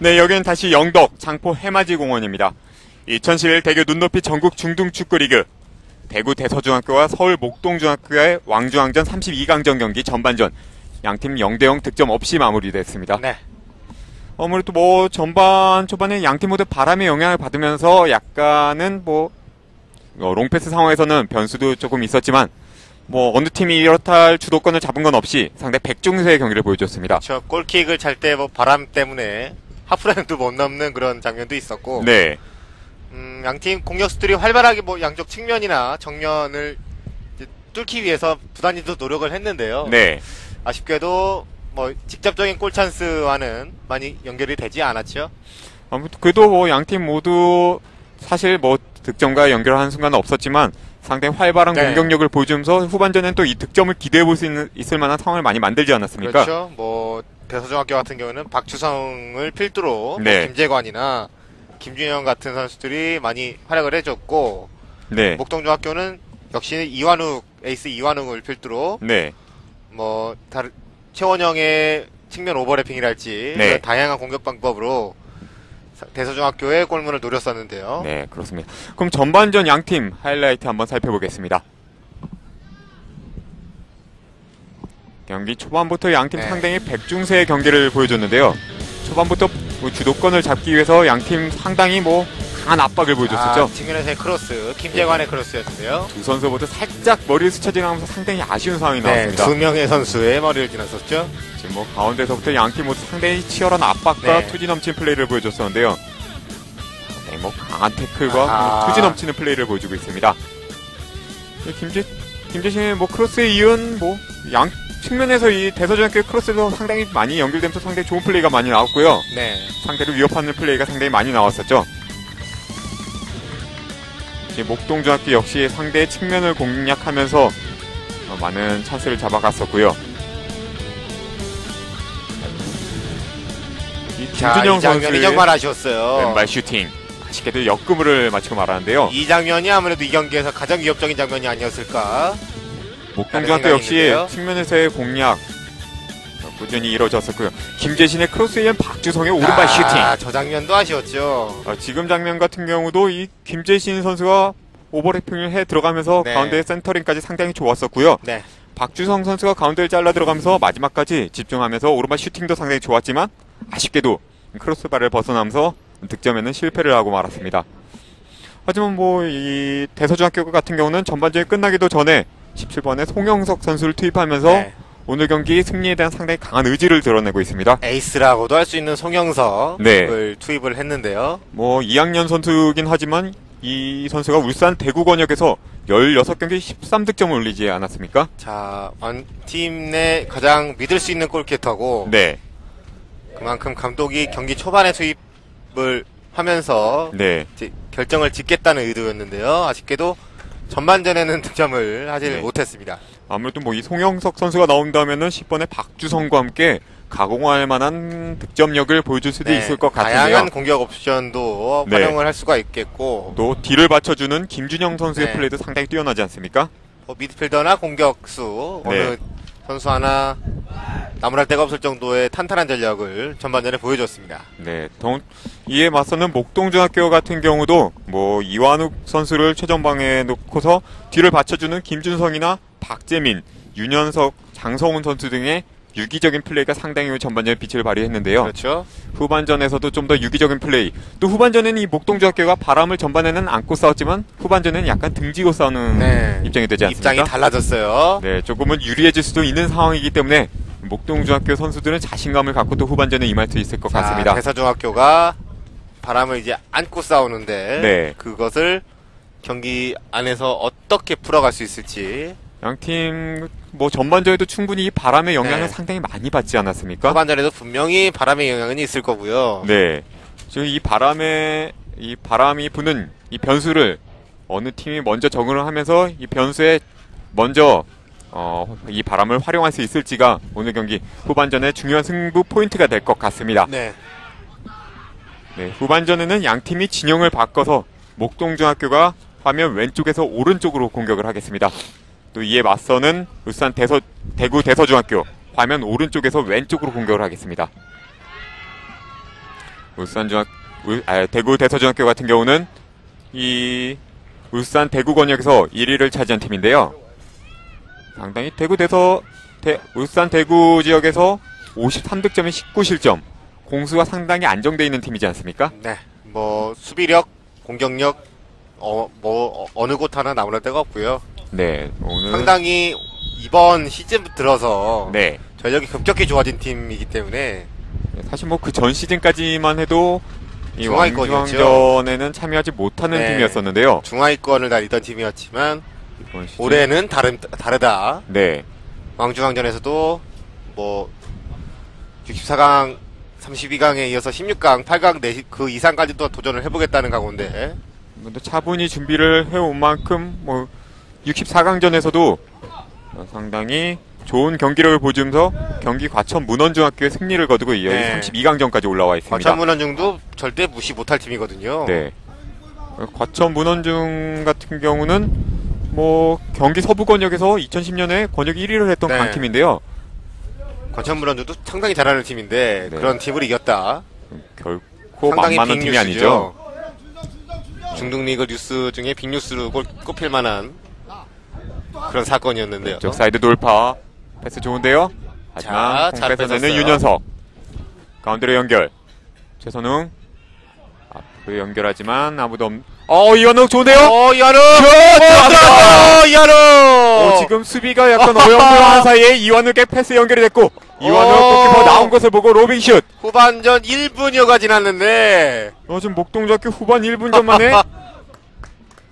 네, 여기는 다시 영덕 장포 해맞이 공원입니다. 2011 대교 눈높이 전국 중등축구리그 대구 대서중학교와 서울 목동중학교의 왕중왕전 32강전 경기 전반전 양팀 0대0 득점 없이 마무리됐습니다. 네. 아무래도 뭐 전반 초반에 양팀 모두 바람의 영향을 받으면서 약간은 뭐 롱패스 상황에서는 변수도 조금 있었지만 뭐 어느 팀이 이렇다 할 주도권을 잡은 건 없이 상대 백중세의 경기를 보여줬습니다. 저 골킥을 찰 때 뭐 바람 때문에 하프라인도 못 넘는 그런 장면도 있었고. 네. 양팀 공격수들이 활발하게 뭐 양쪽 측면이나 정면을 이제 뚫기 위해서 부단히도 노력을 했는데요. 네. 아쉽게도 뭐 직접적인 골 찬스와는 많이 연결이 되지 않았죠. 아무튼 그래도 뭐 양팀 모두 사실 뭐 득점과 연결하는 순간은 없었지만 상당히 활발한 네. 공격력을 보여주면서 후반전엔 또 이 득점을 기대해 볼 수 있을 만한 상황을 많이 만들지 않았습니까? 그렇죠. 뭐 대서중학교 같은 경우는 박주성을 필두로 네. 뭐 김재관이나 김준영 같은 선수들이 많이 활약을 해줬고, 네. 목동중학교는 역시 이완욱 에이스 이완욱을 필두로 네. 뭐 최원영의 측면 오버래핑이랄지 네. 다양한 공격 방법으로 대서중학교의 골문을 노렸었는데요. 네, 그렇습니다. 그럼 전반전 양팀 하이라이트 한번 살펴보겠습니다. 경기 초반부터 양팀 네. 상당히 백중세의 경기를 보여줬는데요. 초반부터 주도권을 잡기 위해서 양팀 상당히 뭐 강한 압박을 보여줬었죠. 측면에서의 크로스, 김재관의 크로스였는데요. 두 선수 모두 살짝 머리를 스쳐 지나가면서 상당히 아쉬운 상황이 네, 나왔습니다. 두 명의 선수의 머리를 지났었죠. 지금 뭐 가운데서부터 양팀 모두 상당히 치열한 압박과 네. 투지 넘치는 플레이를 보여줬었는데요. 네, 뭐 강한 태클과 투지 넘치는 플레이를 보여주고 있습니다. 김재신의 뭐 크로스에 이은 뭐 양 측면에서 이 대서중학교 크로스도 상당히 많이 연결되면서 상당히 좋은 플레이가 많이 나왔고요. 네. 상대를 위협하는 플레이가 상당히 많이 나왔었죠. 목동중학교 역시 상대의 측면을 공략하면서 많은 찬스를 잡아갔었고요. 이 김준영 이 장면이 선수의 정말 아쉬웠어요. 왼발 슈팅 아쉽게도 역금을 맞추고 말았는데요. 이 장면이 아무래도 이 경기에서 가장 위협적인 장면이 아니었을까. 목동중학교 역시 측면에서의 공략 꾸준히 이루어졌었고요. 김재신의 크로스에 의한 박주성의 오른발 슈팅. 저 장면도 아쉬웠죠. 지금 장면 같은 경우도 이 김재신 선수가 오버래핑을 해 들어가면서 네. 가운데 센터링까지 상당히 좋았었고요. 네. 박주성 선수가 가운데를 잘라 들어가면서 마지막까지 집중하면서 오른발 슈팅도 상당히 좋았지만 아쉽게도 크로스바를 벗어나면서 득점에는 실패를 하고 말았습니다. 하지만 뭐 이 대서중학교 같은 경우는 전반전이 끝나기도 전에 17번의 송영석 선수를 투입하면서 네. 오늘 경기 승리에 대한 상당히 강한 의지를 드러내고 있습니다. 에이스라고도 할 수 있는 송영석을 네. 투입을 했는데요. 뭐 2학년 선수긴 하지만 이 선수가 울산 대구 권역에서 16경기 13득점을 올리지 않았습니까? 자, 팀 내 가장 믿을 수 있는 골키터고, 네. 그만큼 감독이 경기 초반에 투입을 하면서 네. 결정을 짓겠다는 의도였는데요. 아쉽게도 전반전에는 득점을 하지 네. 못했습니다. 아무래도 뭐 이 송영석 선수가 나온다면은 10번의 박주성과 함께 가공할 만한 득점력을 보여줄 수도 네, 있을 것 같은데요. 다양한 공격 옵션도 네. 활용을 할 수가 있겠고, 또 뒤를 받쳐주는 김준영 선수의 네. 플레이도 상당히 뛰어나지 않습니까? 뭐 미드필더나 공격수 네. 어느 선수 하나 나무랄 데가 없을 정도의 탄탄한 전략을 전반전에 보여줬습니다. 네. 이에 맞서는 목동중학교 같은 경우도 뭐 이완욱 선수를 최전방에 놓고서 뒤를 받쳐주는 김준성이나 박재민, 윤현석, 장성훈 선수 등의 유기적인 플레이가 상당히 전반전에 빛을 발휘했는데요. 그렇죠. 후반전에서도 좀 더 유기적인 플레이. 또 후반전에는 이 목동중학교가 바람을 전반에는 안고 싸웠지만 후반전에는 약간 등지고 싸우는 네. 입장이 되지 않습니까? 입장이 달라졌어요. 네, 조금은 유리해질 수도 있는 상황이기 때문에 목동중학교 선수들은 자신감을 갖고 또 후반전에 임할 수 있을 것 같습니다. 대서중학교가 바람을 이제 안고 싸우는데 네. 그것을 경기 안에서 어떻게 풀어갈 수 있을지. 양팀 뭐 전반전에도 충분히 이 바람의 영향을 네. 상당히 많이 받지 않았습니까? 후반전에도 분명히 바람의 영향은 있을 거고요. 네. 지금 이 바람이 부는 이 변수를 어느 팀이 먼저 적응을 하면서 이 변수에 먼저 이 바람을 활용할 수 있을지가 오늘 경기 후반전의 중요한 승부 포인트가 될 것 같습니다. 네. 네, 후반전에는 양 팀이 진영을 바꿔서 목동중학교가 화면 왼쪽에서 오른쪽으로 공격을 하겠습니다. 또 이에 맞서는 울산 대구 대서중학교 화면 오른쪽에서 왼쪽으로 공격을 하겠습니다. 대구 대서중학교 같은 경우는 이 울산 대구 권역에서 1위를 차지한 팀인데요. 상당히 울산 대구 지역에서 53득점에 19실점, 공수가 상당히 안정되어 있는 팀이지 않습니까? 네, 뭐 수비력, 공격력 어느 곳 하나 나무랄 데가 없고요. 네, 오늘 상당히 이번 시즌 들어서 네. 전력이 급격히 좋아진 팀이기 때문에 사실 뭐 그 전 시즌까지만 해도 이 중하위권이었죠. 왕중왕전에는 참여하지 못하는 네. 팀이었었는데요. 중하위권을 달리던 팀이었지만 이번 시즌 올해는 다르다. 네. 왕중왕전에서도 뭐 64강, 32강에 이어서 16강, 8강 그 이상까지도 도전을 해보겠다는 각오인데 근데 차분히 준비를 해온 만큼 뭐 64강전에서도 상당히 좋은 경기력을 보여주면서 경기 과천 문원중학교의 승리를 거두고 이어 네. 32강전까지 올라와 있습니다. 과천 문원중도 절대 무시 못할 팀이거든요. 네. 과천 문원중 같은 경우는 뭐 경기 서부 권역에서 2010년에 권역 1위를 했던 네. 강팀인데요. 과천 문원중도 상당히 잘하는 팀인데 네. 그런 팀을 이겼다. 결코 상당히 만만한 팀이 아니죠. 중등리그 뉴스 중에 빅뉴스로 꼽힐 만한 그런 사건이었는데요. 쪽 사이드 돌파 패스 좋은데요. 하지만 자, 잘 공 뺏어내는 뺏었어요. 윤현석. 가운데로 연결. 최선웅 앞으로 연결하지만 아무도 이현욱 좋은데요. 이하루! 들어갑니다. 이하루! 지금 수비가 약간 어영부영한 사이에 이완욱의 패스 연결이 됐고 이완욱 골키퍼 나온 것을 보고 로빙슛. 후반전 1분여가 지났는데 지금 목동중학교 후반 1분 전 만에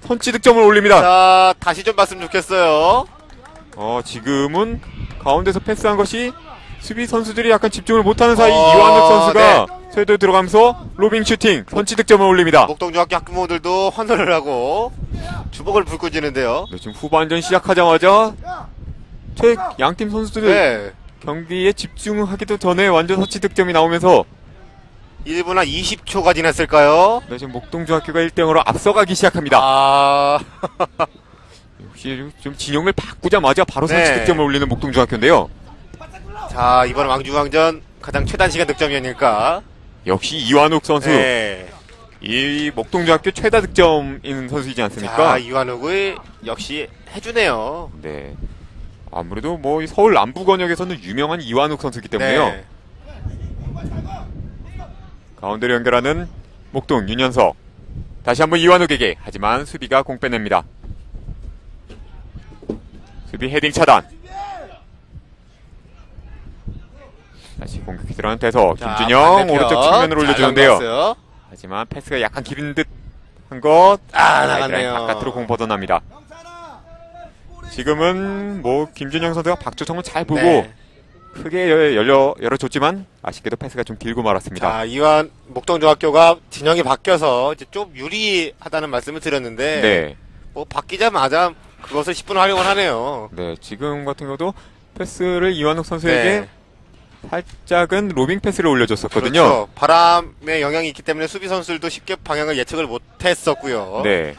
선취 득점을 올립니다. 자, 다시 좀 봤으면 좋겠어요. 지금은 가운데서 패스한 것이 수비 선수들이 약간 집중을 못하는 사이 어, 이완욱 선수가 쇄도에 들어가면서 로빙 슈팅 선취 득점을 올립니다. 목동중학교 학부모들도 환호를 하고 주먹을 불고 지는데요. 네, 지금 후반전 시작하자마자 양팀 선수들 네. 경기에 집중하기도 전에 완전 선취 득점이 나오면서 1분 한 20초가 지났을까요? 네, 지금 목동중학교가 1등으로 앞서가기 시작합니다. 역시 좀 진영을 바꾸자마자 바로 네. 선취 득점을 올리는 목동중학교인데요. 자, 이번 왕중왕전 가장 최단 시간 득점이 아닐까? 역시 이완욱 선수. 네. 이 목동중학교 최다 득점인 선수이지 않습니까? 자, 이완욱이 역시 해주네요. 네. 아무래도 뭐 서울 남부 권역에서는 유명한 이완욱 선수이기 때문에요. 네. 가운데로 연결하는 목동 윤현석. 다시 한번 이완욱에게. 하지만 수비가 공 빼냅니다. 수비 헤딩 차단. 다시 공격이 들어가는 대서 자, 김준영 반대편. 오른쪽 측면으로 잘 올려주는데요. 넘겼어요. 하지만 패스가 약간 긴 듯 한 것. 나갔네요. 바깥으로 공 벗어납니다. 지금은 뭐 김준영 선수가 박주성을 잘 보고 네. 크게 열어줬지만 아쉽게도 패스가 좀 길고 말았습니다. 자, 목동중학교가 진영이 바뀌어서 이제 좀 유리하다는 말씀을 드렸는데, 네. 뭐 바뀌자마자 그것을 10분 활용을 하네요. 네, 지금 같은 경우도 패스를 이완욱 선수에게 네. 살짝은 로빙 패스를 올려줬었거든요. 그렇죠. 바람의 영향이 있기 때문에 수비 선수들도 쉽게 방향을 예측을 못했었고요. 네.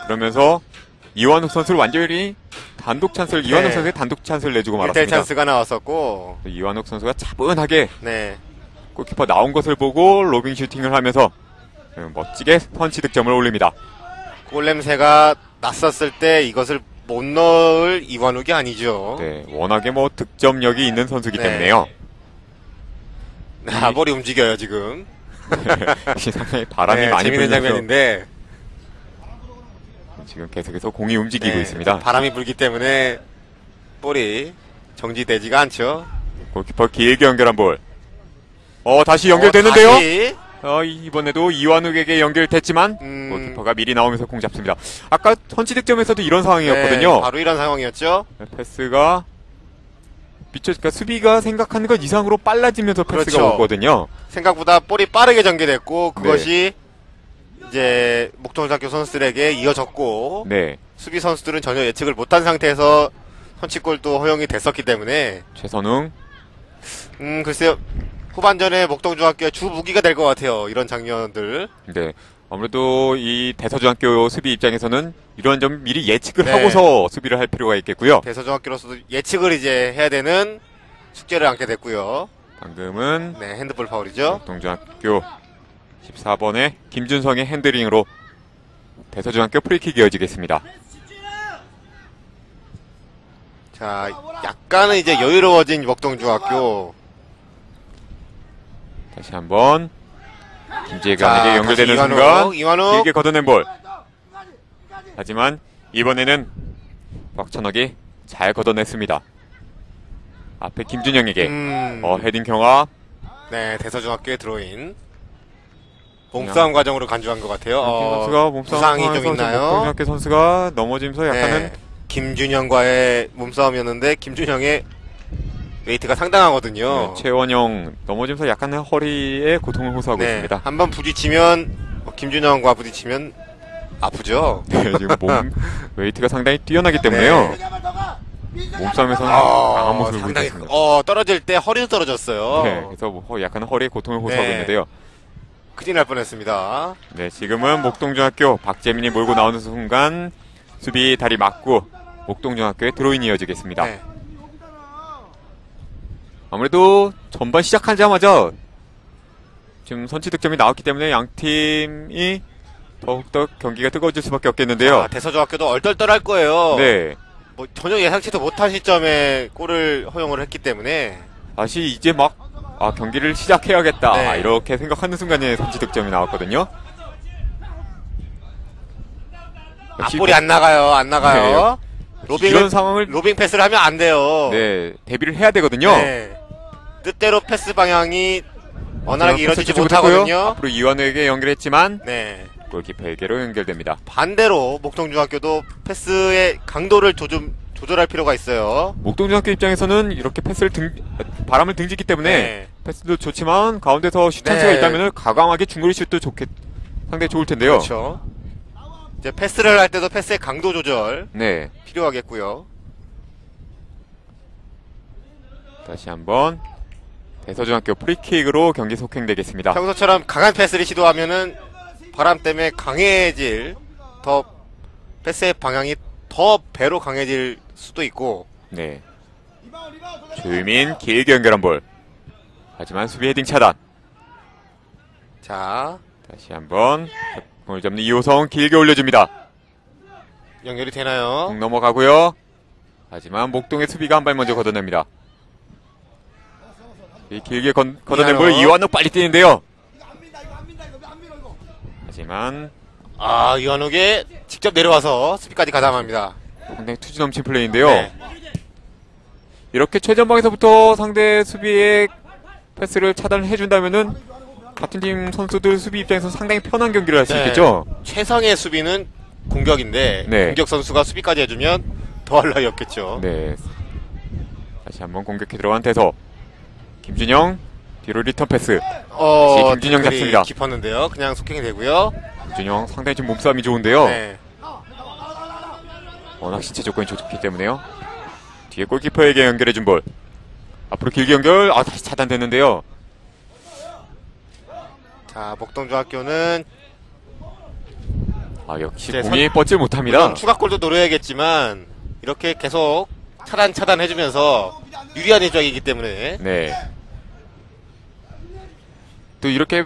그러면서 이완욱 선수를 완전히 단독 찬스를 이완욱 선수의 단독 찬스를 내주고 1대1 말았습니다. 찬스가 나왔었고, 이완욱 선수가 차분하게 네. 골키퍼 나온 것을 보고 로빙 슈팅을 하면서 멋지게 선취 득점을 올립니다. 골 냄새가 났었을 때 이것을 못 넣을 이완욱이 아니죠. 네, 워낙에 뭐 득점력이 있는 선수이기 네. 때문에요. 머리 움직여요 지금. 상당히 바람이 네, 많이 재밌는 불면서 장면인데 지금 계속해서 공이 움직이고 네, 있습니다. 바람이 불기 때문에 볼이 정지되지가 않죠. 골키퍼 길게 연결한 볼. 다시 연결되는데요. 다시. 이번에도 이완욱에게 연결됐지만 골키퍼가 미리 나오면서 공 잡습니다. 아까 선취 득점에서도 이런 상황이었거든요. 네, 바로 이런 상황이었죠. 패스가 그러니까 수비가 생각하는 것 이상으로 빨라지면서 패스가 그렇죠. 오거든요. 생각보다 볼이 빠르게 전개됐고 네. 그것이 이제 목동중학교 선수들에게 이어졌고 네, 수비 선수들은 전혀 예측을 못한 상태에서 선취골도 허용이 됐었기 때문에 최선웅. 글쎄요. 후반전에 목동중학교의 주 무기가 될 것 같아요. 이런 장면들. 네, 아무래도 이 대서중학교 수비 입장에서는 이런 점 미리 예측을 네. 하고서 수비를 할 필요가 있겠고요. 대서중학교로서도 예측을 이제 해야 되는 숙제를 안게 됐고요. 방금은 네, 핸드볼 파울이죠. 목동중학교 14번의 김준성의 핸들링으로 대서중학교 프리킥 이어지겠습니다. 자, 약간은 이제 여유로워진 먹동중학교. 다시 한번 김재관에게 자, 연결되는 다시 순간 이완욱. 길게 걷어낸 볼. 하지만 이번에는 곽천혁이 잘 걷어냈습니다. 앞에 김준영에게 헤딩 경합. 네, 대서중학교의 드로인. 몸싸움 과정으로 간주한 것 같아요. 선수가 몸싸움 부상이 좀 상황에서 있나요? 목동중학교 선수가 넘어지면서 약간은 네, 김준영과의 몸싸움이었는데 김준영의 웨이트가 상당하거든요. 최원영 넘어지면서 약간은 허리에 고통을 호소하고 네, 있습니다. 한번 부딪히면 김준영과 부딪히면 아프죠. 네, 지금 몸 웨이트가 상당히 뛰어나기 때문에요. 몸싸움에서는 강한 모습을 보이고 상당히 있습니다. 떨어질 때 허리도 떨어졌어요. 네, 그래서 약간 허리에 고통을 호소하고 네. 있는데요. 큰일 날 뻔했습니다. 네, 지금은 목동중학교 박재민이 몰고 나오는 순간 수비 다리 맞고 목동중학교의 드로인이 이어지겠습니다. 네. 아무래도 전반 시작하자마자 지금 선취 득점이 나왔기 때문에 양 팀이 더욱더 경기가 뜨거워질 수밖에 없겠는데요. 대서중학교도 얼떨떨할 거예요. 네, 뭐 전혀 예상치도 못한 시점에 골을 허용을 했기 때문에 다시 이제 막 경기를 시작해야겠다 네. 이렇게 생각하는 순간에 선취 득점이 나왔거든요. 역시 볼이 안 나가요. 안 나가요. 이런 상황을 로빙 패스를 하면 안 돼요. 네, 대비를 해야 되거든요. 네. 뜻대로 패스 방향이 원활하게 패스 이루어지지 주지 못하고요. 못하거든요. 앞으로 이완우에게 연결했지만 네. 골키퍼에게로 연결됩니다. 반대로 목동중학교도 패스의 강도를 조절할 필요가 있어요. 목동중학교 입장에서는 이렇게 바람을 등지기 때문에 네. 패스도 좋지만 가운데서 슛 네. 찬스가 있다면 과감하게 중거리 슛도 상당히 좋을 텐데요. 그렇죠. 이제 패스를 할 때도 패스의 강도 조절 네, 필요하겠고요. 다시 한번 대서중학교 프리킥으로 경기 속행되겠습니다. 평소처럼 강한 패스를 시도하면은 바람 때문에 더 패스의 방향이 더 배로 강해질 수도 있고. 네, 조유민 길게 연결한 볼. 하지만 수비 헤딩 차단. 자, 다시 한번 공을 잡는 이호성 길게 올려줍니다. 연결이 되나요? 공 넘어가고요. 하지만 목동의 수비가 한 발 먼저 걷어냅니다. 이 길게 걷어낸 볼 이완욱 빨리 뛰는데요. 하지만 이완욱이 직접 내려와서 수비까지 가담합니다. 상당히 투지 넘친 플레이인데요. 네. 이렇게 최전방에서부터 상대 수비의 패스를 차단을 해준다면은 같은 팀 선수들 수비 입장에서 상당히 편한 경기를 할 수 네. 있겠죠. 최상의 수비는 공격인데 네. 공격 선수가 수비까지 해주면 더할 나위 없겠죠. 네. 다시 한번 공격해 들어간 대서 김준영 뒤로 리턴 패스. 다시 김준영 태클이 잡습니다. 깊었는데요. 그냥 속행이 되고요. 김준영 상당히 지금 몸싸움이 좋은데요. 네. 워낙 신체 조건이 좋기 때문에요. 뒤에 골키퍼에게 연결해준 볼. 앞으로 길게 연결. 다시 차단됐는데요. 자, 목동중학교는 역시 이제 공이 뻗질 못합니다. 물론 추가골도 노려야겠지만 이렇게 계속 차단해주면서 유리한 일정이기 때문에 네. 또 이렇게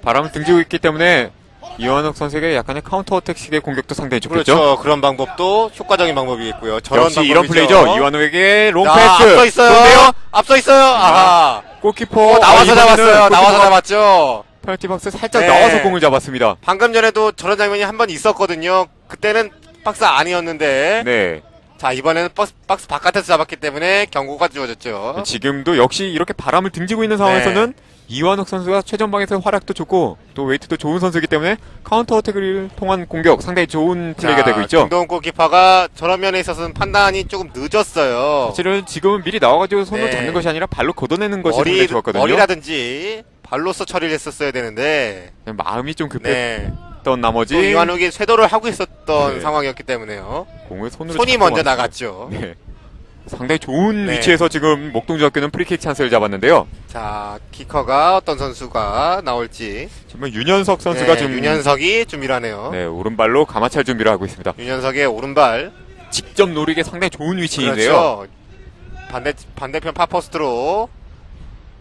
바람을 등지고 있기 때문에 이완욱 선수에게 약간의 카운터 어택식의 공격도 상당히 좋겠죠. 그렇죠. 그런 방법도 효과적인 방법이겠고요. 저런 역시 방법이죠. 이런 플레이죠. 이완욱에게 롱 패스. 앞서 있어요. 좋은데요? 앞서 있어요. 아하. 골키퍼 나와서 이번에는 잡았어요. 골키퍼가 나와서 잡았죠. 페널티 박스 살짝 네. 나와서 공을 잡았습니다. 방금 전에도 저런 장면이 한 번 있었거든요. 그때는 박스 아니었는데. 네. 자, 이번에는 박스 바깥에서 잡았기 때문에 경고가 주어졌죠. 지금도 역시 이렇게 바람을 등지고 있는 상황에서는 이완욱 선수가 최전방에서 활약도 좋고 또 웨이트도 좋은 선수이기 때문에 카운터 어택을 통한 공격 상당히 좋은 플레이가 되고 있죠. 김동훈 골키퍼가 저런 면에 있어서는 판단이 조금 늦었어요. 사실은 지금은 미리 나와가지고 손으로 네. 잡는 것이 아니라 발로 걷어내는 것이 상당히 좋았거든요. 머리라든지 발로서 처리를 했었어야 되는데 마음이 좀 급했던 네. 나머지 또 이완욱이 쇄도를 하고 있었던 네. 상황이었기 때문에요. 공을 손이 손이 먼저 나갔죠. 네. 상당히 좋은 네. 위치에서 지금 목동중학교는 프리킥 찬스를 잡았는데요. 자, 키커가 어떤 선수가 나올지. 정말 윤현석 선수가 네, 지금 윤현석이 준비를 하네요. 네, 오른발로 가마찰 준비를 하고 있습니다. 윤현석의 오른발. 직접 노리기 상당히 좋은 위치인데요. 그렇죠. 반대편 파포스트로.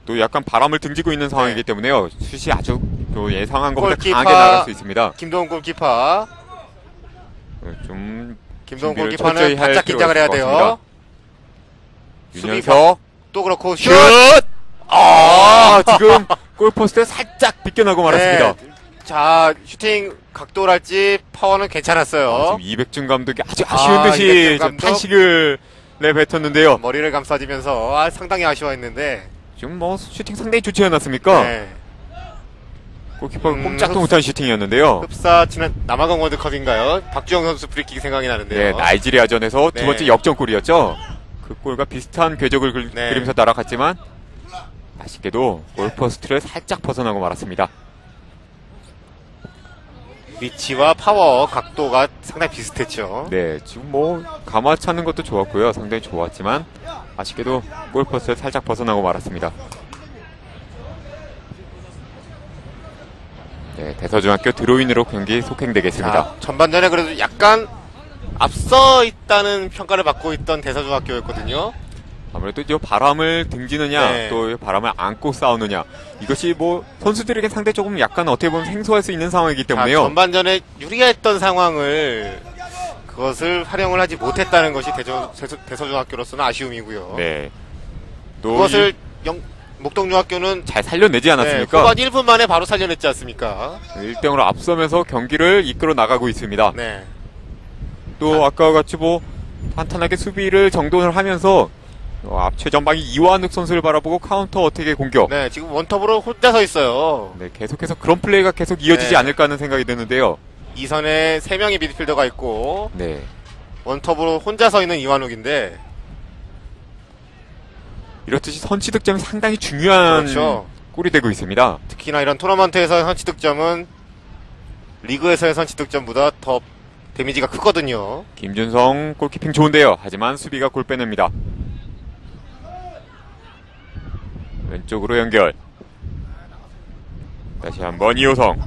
또 약간 바람을 등지고 있는 상황이기 네. 때문에요. 슛이 아주 또 예상한 것보다 골키퍼. 강하게 나갈 수 있습니다. 김동훈 골키퍼. 좀 김동훈 준비를 골키퍼는 철저히 할 바짝 필요가 긴장을 해야 있을 것 돼요. 윤현석 또 그렇고 슛! 슛! 아, 지금 골포스트에 살짝 빗겨나고 말았습니다. 네. 자, 슈팅 각도랄지 파워는 괜찮았어요. 지금 이백준 감독이 아주 아쉬운 듯이 이백준 감독. 탄식을 내뱉었는데요. 머리를 감싸지면서 상당히 아쉬워했는데. 지금 뭐 슈팅 상당히 좋지 않았습니까? 네. 골키퍼 꼼짝도 못한 슈팅이었는데요. 흡사 지난 남아공 월드컵인가요? 박주영 선수 프리킥이 생각이 나는데요. 네, 나이지리아전에서 네. 두 번째 역전골이었죠. 그 골과 비슷한 궤적을 네. 그리면서 날아갔지만 아쉽게도 골포스트를 살짝 벗어나고 말았습니다. 위치와 파워 각도가 상당히 비슷했죠. 네, 지금 뭐 감아 차는 것도 좋았고요. 상당히 좋았지만 아쉽게도 골포스트를 살짝 벗어나고 말았습니다. 네, 대서중학교 드로인으로 경기 속행되겠습니다. 자, 전반전에 그래도 약간 앞서 있다는 평가를 받고 있던 대서중학교였거든요. 아무래도 이 바람을 등지느냐 네. 또 바람을 안고 싸우느냐 이것이 뭐 선수들에게 상대 조금 약간 어떻게 보면 생소할 수 있는 상황이기 자, 때문에요. 전반전에 유리했던 상황을 그것을 활용을 하지 못했다는 것이 대서중학교로서는 아쉬움이고요. 네. 또 그것을 목동중학교는 잘 살려내지 네, 않았습니까? 후반 1분 만에 바로 살려냈지 않습니까? 1대0으로 앞서면서 경기를 이끌어 나가고 있습니다. 네. 또 아까와 같이 뭐 탄탄하게 수비를 정돈을 하면서 앞 최전방이 이완욱 선수를 바라보고 카운터 어택의 공격. 네, 지금 원톱으로 혼자 서 있어요. 네, 계속해서 그런 플레이가 계속 이어지지 네. 않을까 하는 생각이 드는데요. 이선에 3명의 미드필더가 있고 네. 원톱으로 혼자 서 있는 이완욱인데 이렇듯이 선취 득점이 상당히 중요한 그렇죠. 골이 되고 있습니다. 특히나 이런 토너먼트에서의 선취 득점은 리그에서의 선취 득점보다 더 데미지가 크거든요. 김준성 골키핑 좋은데요. 하지만 수비가 골 빼냅니다. 왼쪽으로 연결. 다시 한번 이호성.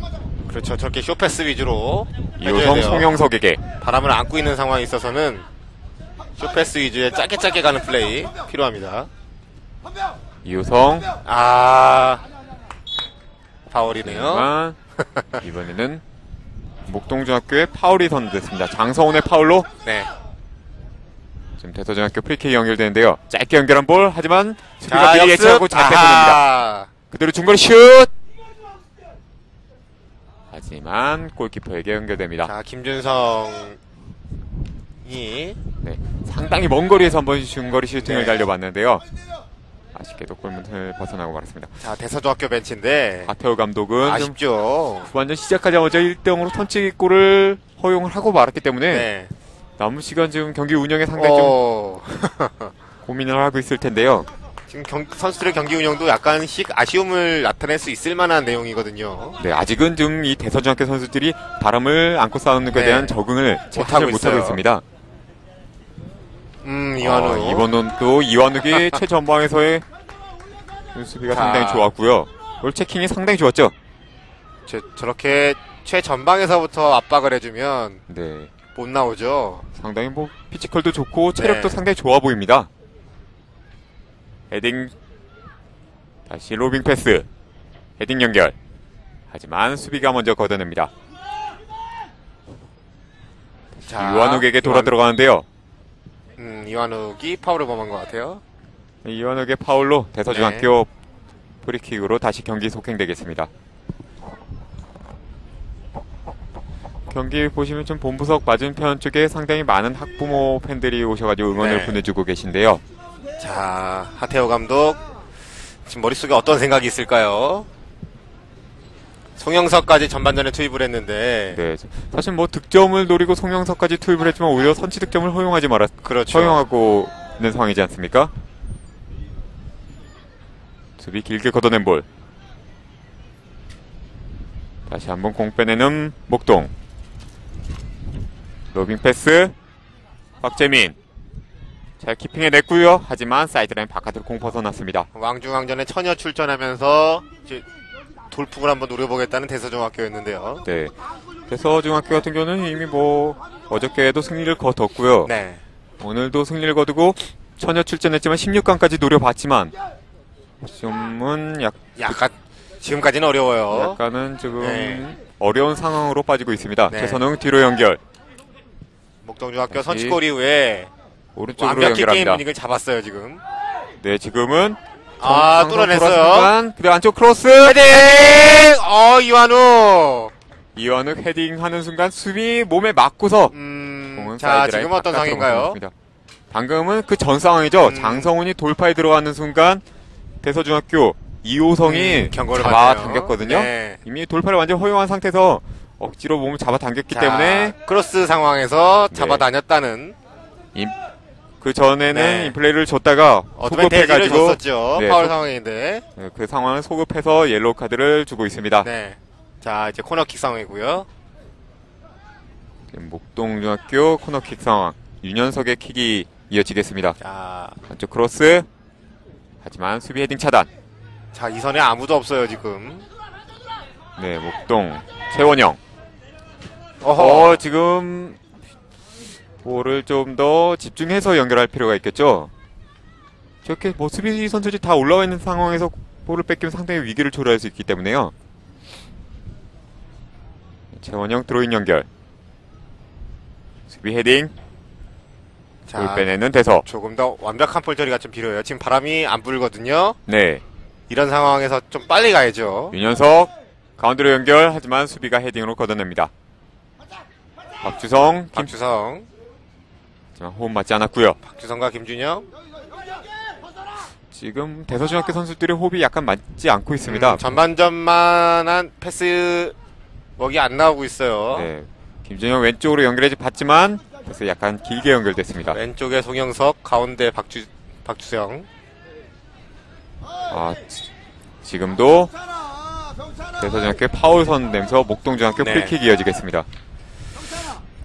그렇죠. 저렇게 쇼패스 위주로 해줘야 이호성 돼요. 송영석에게. 바람을 안고 있는 상황에 있어서는 쇼패스 위주의 짧게 가는 플레이 필요합니다. 이호성. 파울이네요. 하지만 이번에는 목동중학교의 파울이 선언됐습니다. 장성훈의 파울로 네. 지금 대서중학교 프리킥이 연결되는데요. 짧게 연결한 볼. 하지만 수비가 자, 미리 역습. 예측하고 잘 빼냅니다. 아하. 그대로 중거리 슛! 하지만 골키퍼에게 연결됩니다. 자, 김준성이 네, 상당히 먼 거리에서 한번 중거리 슈팅을 네. 달려봤는데요. 아쉽게도 골문을 벗어나고 말았습니다. 자, 대서중학교 벤치인데 하태호 감독은 좀 아쉽죠. 후반전 시작하자마자 1대0으로 선취골을 허용을 하고 말았기 때문에 네. 남은 시간 지금 경기 운영에 상당히 좀 고민을 하고 있을 텐데요. 지금 선수들의 경기 운영도 약간씩 아쉬움을 나타낼 수 있을 만한 내용이거든요. 네, 아직은 좀 이 대서중학교 선수들이 바람을 안고 싸우는 것에 네. 대한 적응을 못하고 못하고 있어요. 있습니다. 이완욱. 이번은 또 이완욱이 최전방에서의 수비가 자. 상당히 좋았고요. 볼 체킹이 상당히 좋았죠. 저렇게 최전방에서부터 압박을 해주면 네, 못 나오죠. 상당히 뭐 피지컬도 좋고 체력도 네. 상당히 좋아 보입니다. 헤딩 다시 로빙 패스 헤딩 연결. 하지만 수비가 먼저 걷어냅니다. 자, 이완욱에게 돌아 들어가는데요. 이완욱이 파울을 범한 것 같아요. 이완욱의 파울로 대서중학교 프리킥으로 다시 경기 속행되겠습니다. 경기 보시면 좀 본부석 맞은편 쪽에 상당히 많은 학부모 팬들이 오셔가지고 응원을 네. 보내주고 계신데요. 자, 하태호 감독 지금 머릿속에 어떤 생각이 있을까요? 송영석까지 전반전에 투입을 했는데 네, 사실 뭐 득점을 노리고 송영석까지 투입을 했지만 오히려 선취 득점을 허용하지 그렇죠. 허용하고 있는 상황이지 않습니까? 수비 길게 걷어낸 볼. 다시 한번 공 빼내는 목동. 로빙 패스. 박재민. 잘 키핑해냈고요. 하지만 사이드라인 바깥으로 공 벗어났습니다. 왕중왕전에 처녀 출전하면서 이제 돌풍을 한번 노려보겠다는 대서중학교였는데요. 네. 대서중학교 같은 경우는 이미 뭐 어저께도 승리를 거뒀고요. 네. 오늘도 승리를 거두고 처녀 출전했지만 16강까지 노려봤지만 지금은 약간 지금까지는 어려워요. 약간은 지금 네. 어려운 상황으로 빠지고 있습니다. 네. 최선웅 뒤로 연결. 목동중학교 다시 선취골 이후에 오른쪽으로 완벽히 게임 연결합니다. 분위기를 잡았어요 지금. 네, 지금은 뚫어냈어요. 그리고 안쪽 크로스. 헤딩! 이완우! 이완욱 헤딩하는 순간 수비 몸에 맞고서 공은 자, 사이드라인 지금 어떤 바깥으로 상황인가요? 벗어났습니다. 방금은 그 전 상황이죠. 장성훈이 돌파에 들어가는 순간 대서중학교 이호성이 경고를 잡아당겼거든요. 받아요. 네. 이미 돌파를 완전 허용한 상태에서 억지로 몸을 잡아당겼기 때문에 크로스 상황에서 네. 잡아다녔다는 그 전에는 네. 인플레이를 줬다가 어드밴테이지를 소급해가지고 줬었죠. 네, 파울 상황인데. 그 상황을 소급해서 옐로우 카드를 주고 있습니다. 네. 자, 이제 코너킥 상황이고요. 목동중학교 코너킥 상황. 윤현석의 킥이 이어지겠습니다. 자, 안쪽 크로스. 하지만 수비 헤딩 차단. 자, 이 선에 아무도 없어요, 지금. 네, 목동 최원영. 어허. 지금 볼을 좀 더 집중해서 연결할 필요가 있겠죠. 저렇게 뭐 수비 선수들이 다 올라와 있는 상황에서 볼을 뺏기면 상당히 위기를 초래할 수 있기 때문에요. 최원영 드로인 연결. 수비 헤딩. 볼 자, 빼내는 대서. 조금 더 완벽한 볼 처리가 좀 필요해요. 지금 바람이 안 불거든요. 네. 이런 상황에서 좀 빨리 가야죠. 윤현석 가운데로 연결. 하지만 수비가 헤딩으로 걷어냅니다. 박주성, 박주성. 하지만 호흡 맞지 않았고요. 박주성과 김준영. 지금 대서중학교 선수들의 호흡이 약간 맞지 않고 있습니다. 전반전만한 패스 먹이 안 나오고 있어요. 네. 김준영 왼쪽으로 연결해 봤지만 그래서 약간 길게 연결됐습니다. 왼쪽에 송영석, 가운데 박주성. 지금도 대서중학교 파울 선내면서 목동중학교 네. 프리킥 이어지겠습니다.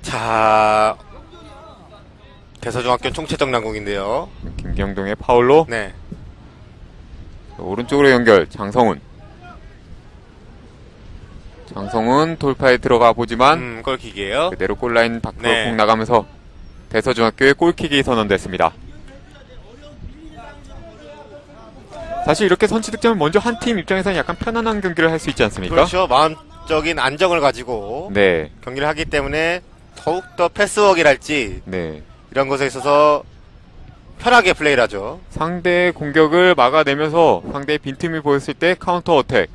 자, 대서중학교 총체적 난공인데요. 김경동의 파울로 네. 오른쪽으로 연결. 장성훈 돌파에 들어가 보지만 골킥이에요. 그대로 골라인 밖으로 네. 공 나가면서 대서중학교의 골킥이 선언됐습니다. 사실 이렇게 선취 득점을 먼저 한 팀 입장에서는 약간 편안한 경기를 할 수 있지 않습니까? 그렇죠. 마음적인 안정을 가지고 네, 경기를 하기 때문에 더욱더 패스워크랄지 네. 이런 것에 있어서 편하게 플레이를 하죠. 상대의 공격을 막아내면서 상대의 빈틈이 보였을 때 카운터 어택.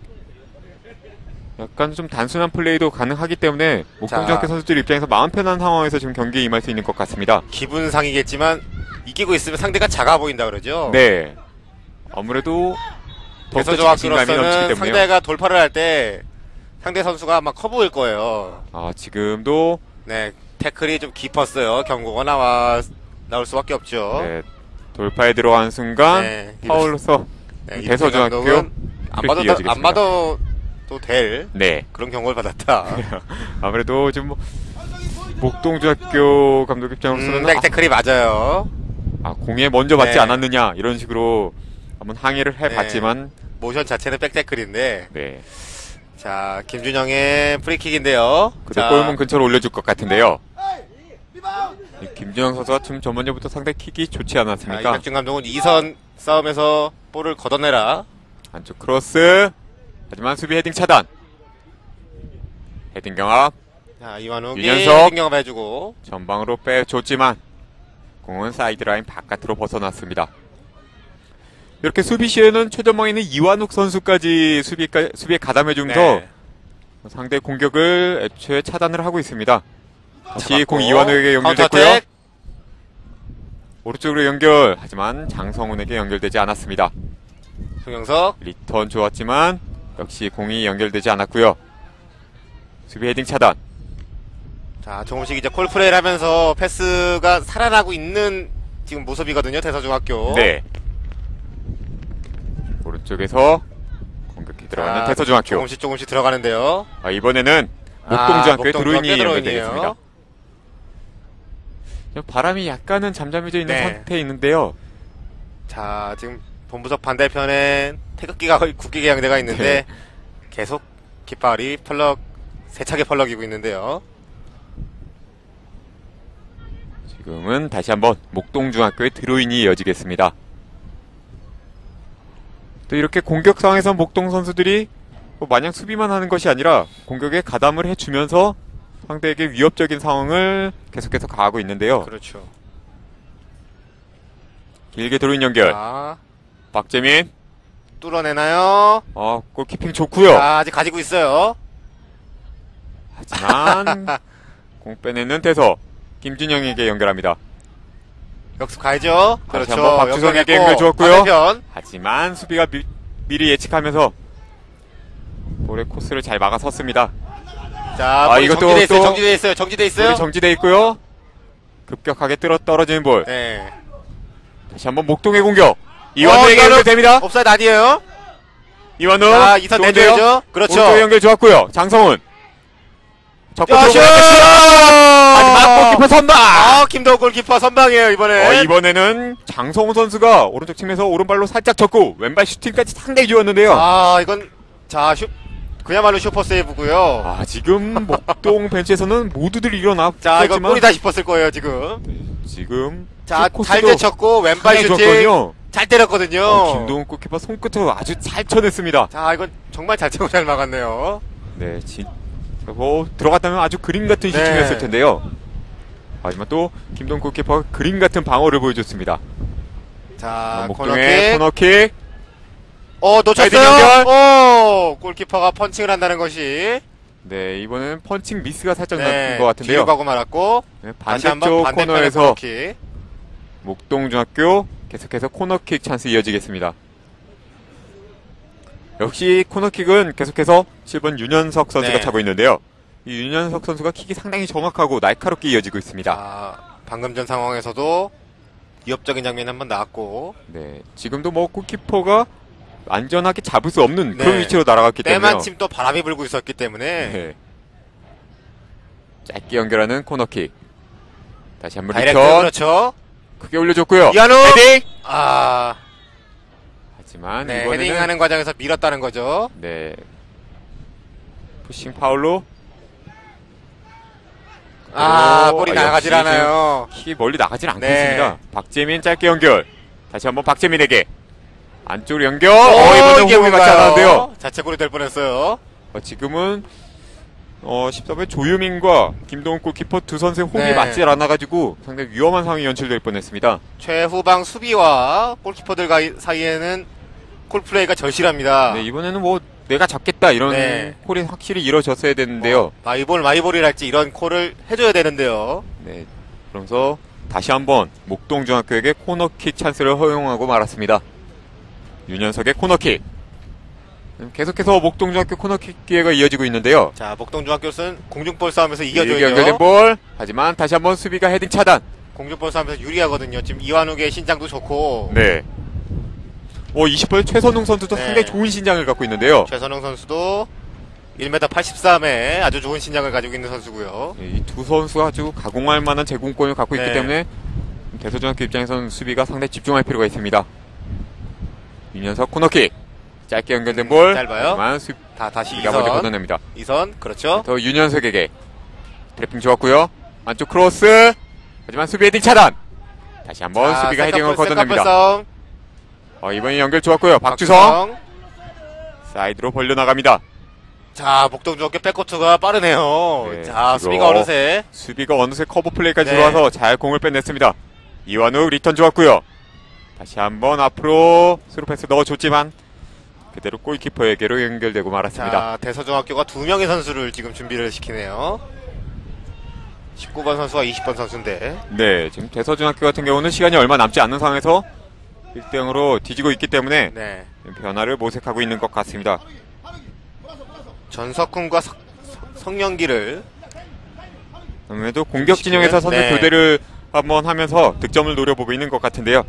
약간 좀 단순한 플레이도 가능하기 때문에 목동중학교 선수들 입장에서 마음 편한 상황에서 지금 경기에 임할 수 있는 것 같습니다. 기분상이겠지만 이기고 있으면 상대가 작아 보인다 그러죠. 네. 아무래도 더욱더 자신감이 넘치기 대서중학교로서는 때문에요. 상대가 돌파를 할 때 상대 선수가 막 커 보일 거예요. 지금도 네, 태클이 좀 깊었어요. 경고가 나올 수밖에 없죠. 네, 돌파에 들어간 순간 네, 파울로서 네, 대서중학교 감독은 안 프리킥 이어지겠습니다. 받아도 될 네. 그런 경고를 받았다. 아무래도 지금 목동중학교 감독 입장으로서는 태클이 맞아요. 공에 먼저 맞지 네. 않았느냐 이런 식으로 한번 항의를 네. 해봤지만 모션 자체는 백태클인데. 네. 자, 김준영의 프리킥인데요. 그대 골문 근처로 올려줄 것 같은데요. 이 김준영 선수가 좀 전반전부터 상당히 킥이 좋지 않았습니까? 이백준 감독은 2선 싸움에서 볼을 걷어내라. 안쪽 크로스. 하지만 수비 헤딩 차단. 헤딩 경합. 자, 이완욱이 윤현석. 헤딩 경합 해주고. 전방으로 빼줬지만 공은 사이드라인 바깥으로 벗어났습니다. 이렇게 수비 시에는 최전방에 있는 이완욱 선수까지 수비에 가담해주면서 네. 상대 공격을 애초에 차단을 하고 있습니다. 다시 잡았고. 공 이완욱에게 연결됐고요. 카운터어택. 오른쪽으로 연결. 하지만 장성훈에게 연결되지 않았습니다. 송영석. 리턴 좋았지만 역시 공이 연결되지 않았고요. 수비 헤딩 차단. 자, 조금씩 이제 콜플레이를 하면서 패스가 살아나고 있는 지금 모습이거든요. 대서중학교. 네. 오른쪽에서 공격해 들어가는 대서중학교. 조금씩 들어가는데요. 이번에는 목동중학교의 드로인이 목동중학교 연결되겠습니다. 바람이 약간은 잠잠해져 있는 네. 상태에 있는데요. 자, 지금 본부석 반대편엔 태극기가 국기 개양대가 있는데 계속 깃발이 세차게 펄럭이고 있는데요. 지금은 다시 한번 목동중학교의 드로인이 이어지겠습니다. 또 이렇게 공격 상황에서 목동 선수들이 마냥 수비만 하는 것이 아니라 공격에 가담을 해주면서 상대에게 위협적인 상황을 계속해서 가하고 있는데요. 그렇죠. 길게 들어온 연결. 자, 박재민. 뚫어내나요? 골키핑 좋고요. 자, 아직 가지고 있어요. 하지만 공 빼내는 대서 김준영에게 연결합니다. 역습 가야죠. 다시 그렇죠. 한번 박주성에게 연결했고, 연결 주었고요. 반대편. 하지만 수비가 미리 예측하면서 볼의 코스를 잘 막아섰습니다. 자, 볼이 이것도 정지돼 있어요. 또 정지돼 있어요. 정지돼 있어요. 볼이 정지돼 있고요. 급격하게 떨어지는 볼. 네. 다시 한번 목동의 공격. 이완우에게 이거는 연결됩니다. 옵사이드 아니에요? 이완우. 자, 이선 좋은데요? 내줘야죠. 그렇죠. 오른쪽 연결 좋았고요. 장성훈. 적극 야, 슛! 마지막 골키퍼 선방. 김도우 골키퍼 선방이에요, 이번에. 이번에는 장성훈 선수가 오른쪽 측면에서 오른발로 살짝 쳤고 왼발 슈팅까지 상당히 좋았는데요. 이건 그야말로 슈퍼 세이브고요. 지금 목동 벤치에서는 모두들 일어났지만 자, 이건 골이다 싶었을 거예요, 지금. 지금 자, 슛 잘 코스도 제쳤고 왼발 상당히 슈팅 좋았거든요. 잘 때렸거든요. 김동훈 골키퍼 손끝으로 아주 잘 쳐냈습니다. 자, 이건 정말 잘 치고 잘 막았네요. 네, 들어갔다면 아주 그림 같은 슈팅이었을 텐데요. 하지만 또 김동훈 골키퍼가 그림 같은 방어를 보여줬습니다. 자, 목동의 코너킥. 사이드 놓쳤어요. 골키퍼가 펀칭을 한다는 것이. 네, 이번에는 펀칭 미스가 살짝 네, 난 것 같은데요. 뒤로 가고 말았고. 네, 다시 한번 반대쪽 반대편의 코너에서 코너킥. 목동중학교 계속해서 코너킥 찬스 이어지겠습니다. 역시 코너킥은 계속해서 7번 윤현석 선수가 네. 차고 있는데요. 이 윤현석 선수가 킥이 상당히 정확하고 날카롭게 이어지고 있습니다. 자, 방금 전 상황에서도 위협적인 장면이 한번 나왔고. 네, 지금도 골키퍼가 안전하게 잡을 수 없는 네. 그런 위치로 날아갔기 때문에 때마침 또 바람이 불고 있었기 때문에. 네. 짧게 연결하는 코너킥. 다시 한번 다이렉트, 리턴. 그렇죠. 크게 올려줬고요. 이한우! 헤딩! 하지만 네, 이번에는 헤딩하는 과정에서 밀었다는 거죠. 네, 푸싱 파울로 볼이 나가질 역시 않아요. 킥이 멀리 나가질 않고 네. 있습니다. 박재민 짧게 연결. 다시 한번 박재민에게 안쪽으로 연결. 이게 이번에 호흡이 맞지 않았는데요. 자책골이 될 뻔했어요. 지금은 14번 조유민과 김동훈 골키퍼 두 선수의 호흡이 네. 맞지 않아가지고 상당히 위험한 상황이 연출될 뻔했습니다. 최후방 수비와 골키퍼들 사이에는 콜플레이가 절실합니다. 네, 이번에는 내가 잡겠다 이런 네. 콜이 확실히 이루어졌어야 되는데요. 마이볼이랄지 이런 콜을 해줘야 되는데요. 네, 그러면서 다시 한번 목동중학교에게 코너킥 찬스를 허용하고 말았습니다. 윤현석의 코너킥. 계속해서 목동중학교 코너킥 기회가 이어지고 있는데요. 자, 목동중학교는 공중볼 싸움에서 연결된 이겨줘야죠. 볼. 하지만 다시 한번 수비가 헤딩 차단. 공중볼 싸움에서 유리하거든요. 지금 이완욱의 신장도 좋고. 네. 20번 최선웅 선수도 네. 상당히 좋은 신장을 갖고 있는데요. 최선웅 선수도 1m 83에 아주 좋은 신장을 가지고 있는 선수고요. 이 두 선수가 아주 가공할 만한 제공권을 갖고 있기 네. 때문에 대서중학교 입장에서는 수비가 상당히 집중할 필요가 있습니다. 윤현석 코너킥. 짧게 연결된 볼. 짧아요. 하지만 다시 수비가 먼저 이선. 걷어냅니다. 이선, 그렇죠. 더 윤현석에게 트래핑 좋았고요. 안쪽 크로스. 하지만 수비 헤딩 차단. 다시 한번 수비가 헤딩을 걷어냅니다. 싸움. 이번에 연결 좋았고요. 박주성. 사이드로 벌려나갑니다. 자, 목동중학교 백코트가 빠르네요. 네, 자, 이거 수비가 어느새. 수비가 어느새 커버 플레이까지 네. 들어와서 잘 공을 빼냈습니다. 이완욱 리턴 좋았고요. 다시 한번 앞으로 스루 패스 넣어줬지만 그대로 골키퍼에게로 연결되고 말았습니다. 자, 대서중학교가 2명의 선수를 지금 준비를 시키네요. 19번 선수와 20번 선수인데. 네, 지금 대서중학교 같은 경우는 시간이 얼마 남지 않는 상황에서 1대0으로 뒤지고 있기 때문에 네. 변화를 모색하고 있는 것 같습니다. 전석훈과 성영기를. 아무래도 공격 진영에서 선수 네. 교대를 한번 하면서 득점을 노려보고 있는 것 같은데요.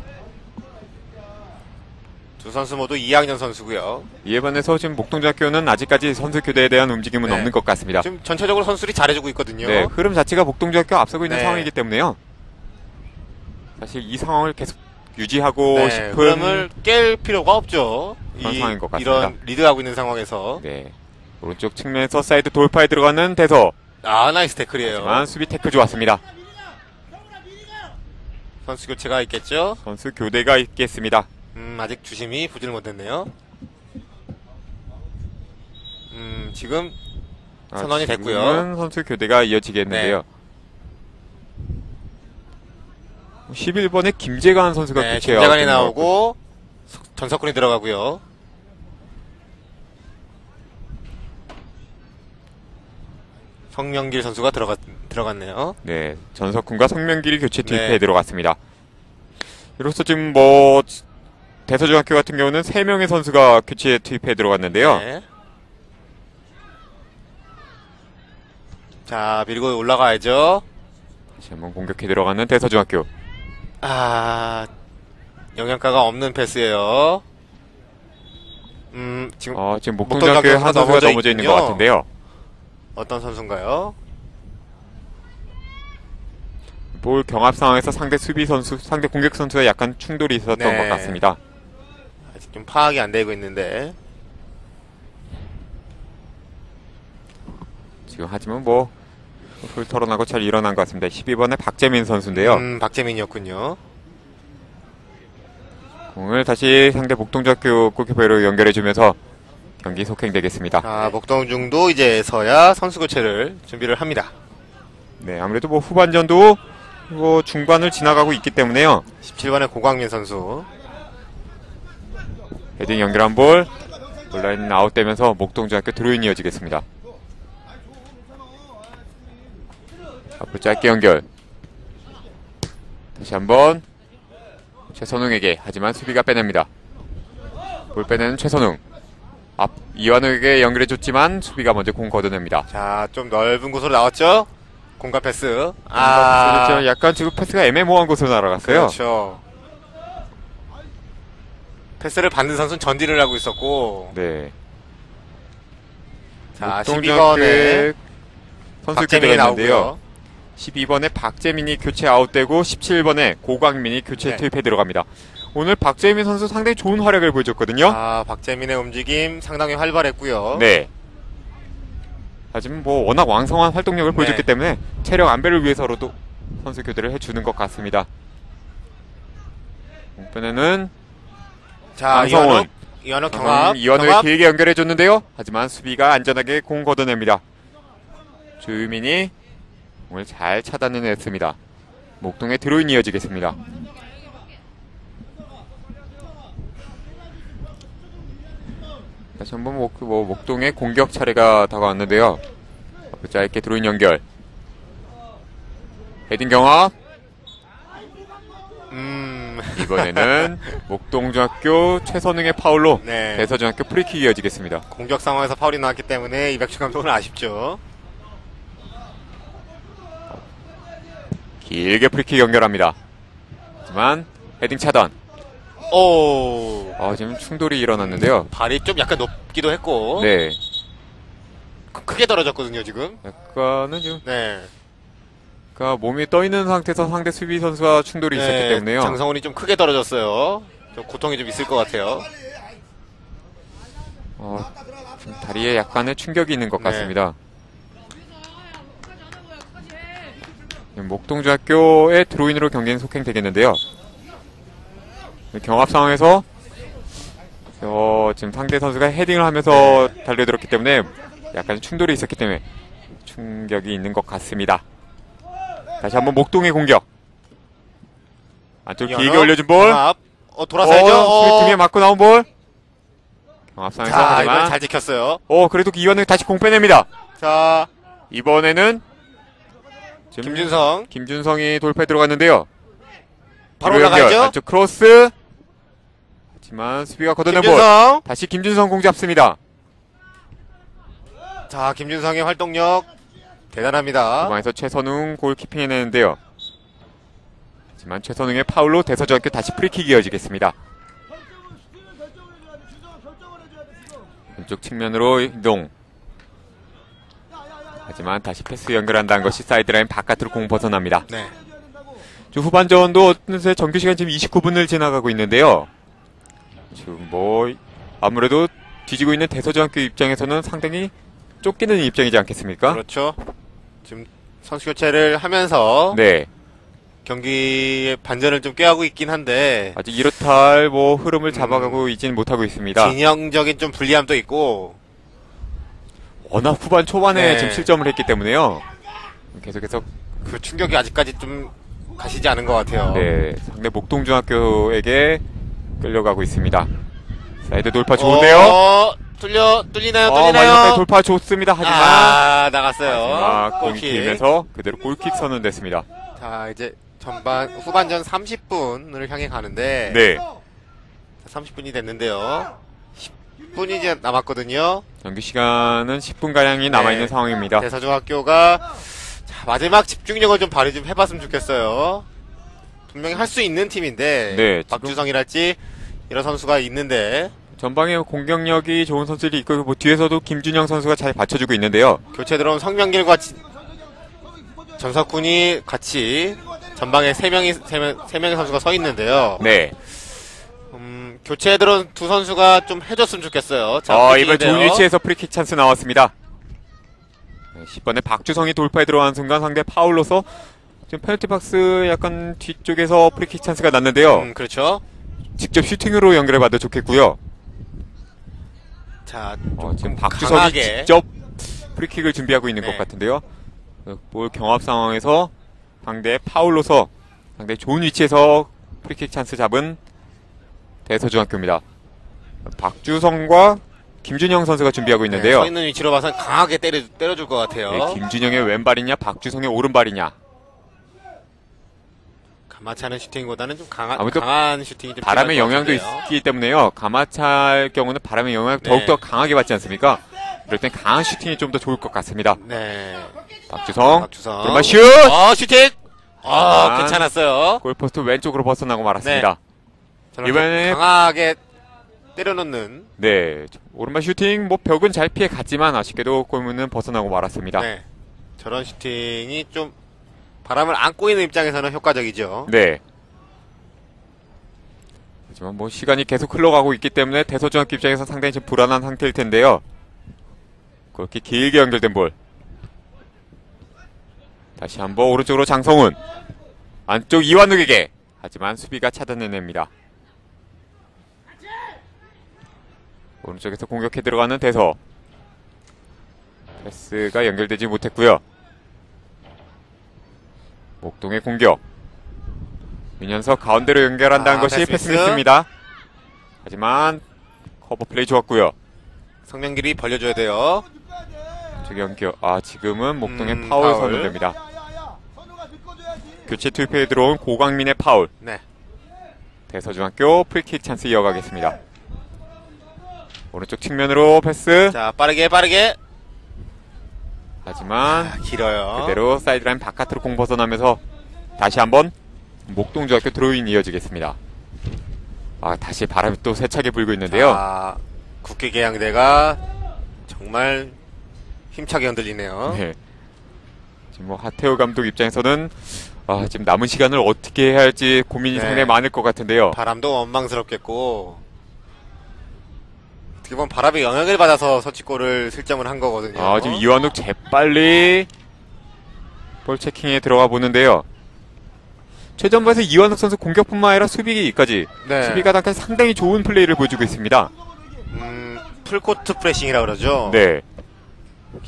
두 선수 모두 2학년 선수고요. 이에 반해서 지금 목동중학교는 아직까지 선수 교대에 대한 움직임은 네. 없는 것 같습니다. 지금 전체적으로 선수들이 잘해주고 있거든요. 네, 흐름 자체가 목동중학교 앞서고 있는 네. 상황이기 때문에요. 사실 이 상황을 계속 유지하고 네, 싶은 흐름을 깰 필요가 없죠. 그런 상황인 것 같습니다. 이런 리드하고 있는 상황에서. 네, 오른쪽 측면에서 사이드 돌파에 들어가는 대서. 나이스 태클이에요. 하지만 수비 태클 좋았습니다. 선수 교체가 있겠죠. 선수 교대가 있겠습니다. 아직 주심이 보지를 못했네요. 지금 선언이 됐고요. 지금은 선수 교대가 이어지겠는데요. 11번에 김재관 선수가 네, 교체해요. 김재관이 나오고 전석훈이 들어가고요. 성명길 선수가 들어갔네요. 네, 전석훈과 성명길이 교체 투입에 네. 들어갔습니다. 이로써 지금 뭐 대서중학교 같은 경우는 3명의 선수가 교체 투입에 들어갔는데요. 네. 자, 밀고 올라가야죠. 다시 한번 공격해 들어가는 대서중학교. 영향가가 없는 패스예요. 지금 지금 목동중학교에 한 선수가 넘어져 있는 것 같은데요. 어떤 선수인가요? 볼 경합 상황에서 상대 수비 선수, 상대 공격 선수와 약간 충돌이 있었던 네. 것 같습니다. 아직 좀 파악이 안 되고 있는데. 지금 하지만 뭐 훌 털어나고 잘 일어난 것 같습니다. 12번의 박재민 선수인데요. 박재민이었군요. 공을 다시 상대 목동중학교 골키퍼로 연결해주면서 경기 속행되겠습니다. 자, 목동중도 이제서야 선수 교체를 준비를 합니다. 네, 아무래도 뭐 후반전도 뭐 중반을 지나가고 있기 때문에요. 17번의 고광민 선수. 헤딩 연결한 볼 온라인 아웃되면서 목동중학교 드로인 이어지겠습니다. 앞으로 짧게 연결. 다시 한번 최선웅에게, 하지만 수비가 빼냅니다. 볼 빼내는 최선웅. 앞 이완욱에게 연결해줬지만 수비가 먼저 공 걷어냅니다. 자, 좀 넓은 곳으로 나왔죠? 공간 패스. 그렇죠. 약간 지금 패스가 애매모호한 곳으로 날아갔어요. 그렇죠. 패스를 받는 선수는 전진을 하고 있었고. 네. 자, 목동중학교에 12번에 선수 박재민이 교체가 있는데요. 나오고요. 12번에 박재민이 교체 아웃되고 17번에 고광민이 교체 네. 투입해 들어갑니다. 오늘 박재민 선수 상당히 좋은 활약을 보여줬거든요. 박재민의 움직임 상당히 활발했고요. 네. 하지만 뭐 워낙 왕성한 활동력을 보여줬기 때문에 체력 안배를 위해서로도 선수 교대를 해주는 것 같습니다. 이번에는 자, 강성훈. 이완욱 경합. 이완욱이 길게 연결해줬는데요. 하지만 수비가 안전하게 공 걷어냅니다. 조유민이 공을 잘 차단해냈습니다. 목동의 드로인 이어지겠습니다. 다시 한번 목동의 공격 차례가 다가왔는데요. 짧게 드로인 연결. 헤딩 경합. 이번에는 목동중학교 최선웅의 파울로 네. 대서중학교 프리킥 이어지겠습니다. 공격 상황에서 파울이 나왔기 때문에 이백주 감독은 아쉽죠. 길게 프리킥 연결합니다. 하지만 헤딩 차단. 오. 지금 충돌이 일어났는데요. 발이 좀 약간 높기도 했고. 네. 크게 떨어졌거든요, 지금. 약간은 지금 네. 그러니까 몸이 떠 있는 상태에서 상대 수비 선수와 충돌이 있었기 때문에요. 장성훈이 좀 크게 떨어졌어요. 좀 고통이 좀 있을 것 같아요. 지금 다리에 약간의 충격이 있는 것 네. 같습니다. 목동중학교의 드로인으로 경기는 속행되겠는데요. 경합 상황에서 지금 상대 선수가 헤딩을 하면서 달려들었기 때문에 약간 충돌이 있었기 때문에 충격이 있는 것 같습니다. 다시 한번 목동의 공격. 안쪽 길게 올려준 볼. 경합. 돌아서야죠. 등에 맞고 나온 볼. 경합 상황에서 자, 하지만 이번 잘 지켰어요. 그래도 이완욱이 다시 공 빼냅니다. 자, 이번에는 지금 김준성이 돌파에 들어갔는데요. 바로 올라가야죠. 안쪽 크로스. 하지만 수비가 걷어낸 볼. 다시 김준성 공 잡습니다. 자, 김준성의 활동력 대단합니다. 중앙에서 최선웅 골키핑 해내는데요. 하지만 최선웅의 파울로 대서중학교 다시 프리킥 이어지겠습니다. 왼쪽 측면으로 이동. 하지만 다시 패스 연결한다는 것이 사이드라인 바깥으로 공 벗어납니다. 네. 후반전도 어느새 정규시간 지금 29분을 지나가고 있는데요. 지금 아무래도 뒤지고 있는 대서중학교 입장에서는 상당히 쫓기는 입장이지 않겠습니까? 그렇죠. 지금 선수 교체를 하면서 네. 경기의 반전을 좀 꾀하고 있긴 한데 아직 이렇다 할 흐름을 잡아가고 있지는 못하고 있습니다. 진영적인 좀 불리함도 있고 워낙 후반 초반에 네. 지금 실점을 했기 때문에요. 계속해서 그 충격이 아직까지 좀 가시지 않은 것 같아요. 네, 상대 목동중학교에게 끌려가고 있습니다. 사이드 돌파 좋은데요? 뚫리나요? 마지막에 돌파 좋습니다. 하지만 나갔어요. 마지막 골킥. 공팀에서 그대로 골킥 선언됐습니다. 자, 이제 후반전 30분을 향해 가는데 네, 30분이 됐는데요. 10분이 이제 남았거든요. 정규 시간은 10분가량이 남아있는 네. 상황입니다. 대서중학교가 자, 마지막 집중력을 좀 발휘 좀 해봤으면 좋겠어요. 분명히 할 수 있는 팀인데 네, 박주성이랄지 이런 선수가 있는데 전방에 공격력이 좋은 선수들이 있고 뭐 뒤에서도 김준영 선수가 잘 받쳐주고 있는데요. 교체 들어온 성명길과 전석훈이 같이 전방에 세 명의 선수가 서 있는데요. 네, 교체에 들어온 두 선수가 좀 해줬으면 좋겠어요. 자, 이번 프리킥인데요. 좋은 위치에서 프리킥 찬스 나왔습니다. 네, 10번에 박주성이 돌파에 들어간 순간 상대 파울로서 지금 페널티 박스 약간 뒤쪽에서 프리킥 찬스가 났는데요. 그렇죠. 직접 슈팅으로 연결해봐도 좋겠고요. 자, 지금 박주성이 강하게. 직접 프리킥을 준비하고 있는 네. 것 같은데요. 볼 경합 상황에서 상대 파울로서 상대 좋은 위치에서 프리킥 찬스 잡은 대서중학교입니다. 박주성과 김준영 선수가 준비하고 있는데요. 서 있는 위치로 봐서 강하게 때려줄 것 같아요. 네, 김준영의 왼발이냐 박주성의 오른발이냐. 가마차는 슈팅보다는 좀 아무튼 강한 슈팅이 좀 바람의 필요할 것 영향도 같은데요. 있기 때문에요. 가마차의 경우는 바람의 영향을 네. 더욱더 강하게 받지 않습니까? 이럴 땐 강한 슈팅이 좀 더 좋을 것 같습니다. 네. 박주성, 박주성. 오른발 슛! 슈팅! 하지만 괜찮았어요. 골포스트 왼쪽으로 벗어나고 말았습니다. 이번에 강하게 때려놓는. 네, 오른발 슈팅 뭐 벽은 잘 피해 갔지만 아쉽게도 골문은 벗어나고 말았습니다. 네. 저런 슈팅이 좀 바람을 안고 있는 입장에서는 효과적이죠. 네. 하지만 뭐 시간이 계속 흘러가고 있기 때문에 대서중학교 입장에서 상당히 좀 불안한 상태일 텐데요. 그렇게 길게 연결된 볼. 다시 한번 오른쪽으로 장성훈. 안쪽 이완욱에게. 하지만 수비가 차단해냅니다. 오른쪽에서 공격해 들어가는 대서. 패스가 연결되지 못했고요. 목동의 공격. 윤현석 가운데로 연결한다는 것이 패스. 패스미스입니다. 하지만 커버 플레이 좋았고요. 성명길이 벌려줘야 돼요. 저기 연결. 지금은 목동의 파울. 파울 선언됩니다. 교체 투입에 들어온 고광민의 파울. 네. 대서중학교 프리킥 찬스 이어가겠습니다. 오른쪽 측면으로 패스. 자, 빠르게. 하지만 길어요. 그대로 사이드라인 바깥으로 공 벗어나면서 다시 한번 목동중학교 드로잉 이어지겠습니다. 다시 바람이 또 세차게 불고 있는데요. 국기계양대가 정말 힘차게 흔들리네요. 네. 지금 뭐 하태호 감독 입장에서는 지금 남은 시간을 어떻게 해야 할지 고민이 네. 상당히 많을 것 같은데요. 바람도 원망스럽겠고 어떻게 보면 바람의 영향을 받아서 선취골을 실점을 한 거거든요. 지금 이완욱 재빨리 볼 체킹에 들어가 보는데요. 최전반에서 이완욱 선수 공격뿐만 아니라 수비까지 네. 수비가 상당히 좋은 플레이를 보여주고 있습니다. 풀코트 프레싱이라고 그러죠. 네.